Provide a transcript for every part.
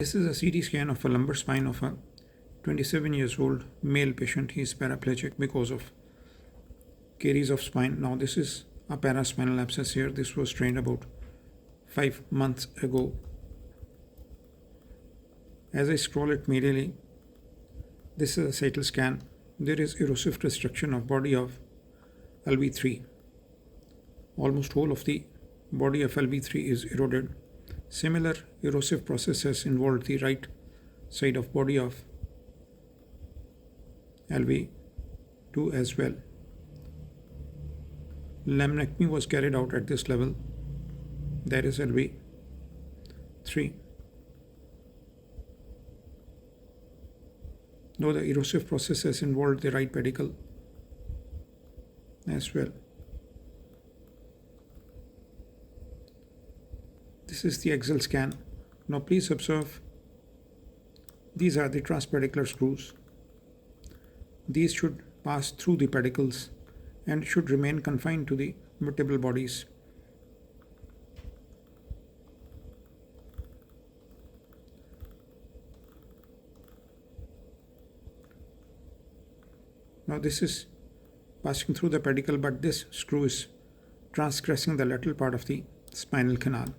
This is a CT scan of a lumbar spine of a 27 years old male patient. He is paraplegic because of caries of spine. Now this is a paraspinal abscess here. This was strained about 5 months ago. As I scroll it medially, this is a sagittal scan. There is erosive destruction of body of LV3. Almost whole of the body of LV3 is eroded. Similar erosive process has involved the right side of body of LV2 as well. Laminectomy was carried out at this level. That is LV3. Though the erosive process has involved the right pedicle as well. This is the axial scan. Now please observe, these are the transpedicular screws. These should pass through the pedicles and should remain confined to the vertebral bodies. Now this is passing through the pedicle, but this screw is transgressing the lateral part of the spinal canal.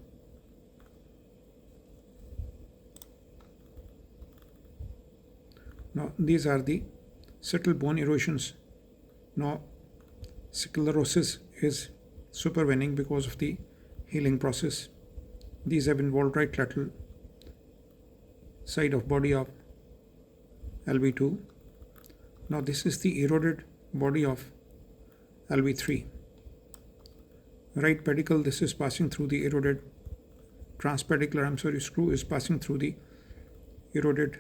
Now these are the subtle bone erosions. Now sclerosis is supervening because of the healing process. These have involved right lateral side of body of LV2. Now this is the eroded body of LV3. Right pedicle, this is passing through the eroded transpedicular, screw is passing through the eroded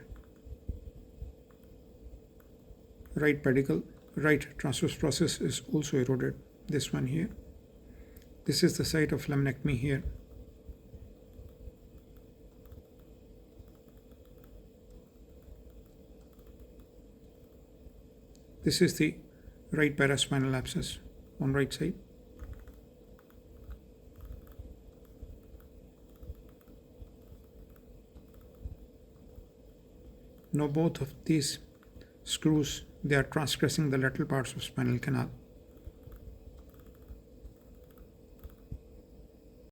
right pedicle. Right transverse process is also eroded. This one here. This is the site of laminectomy here. This is the right paraspinal abscess on right side. Now both of these screws, they are transgressing the lateral parts of spinal canal.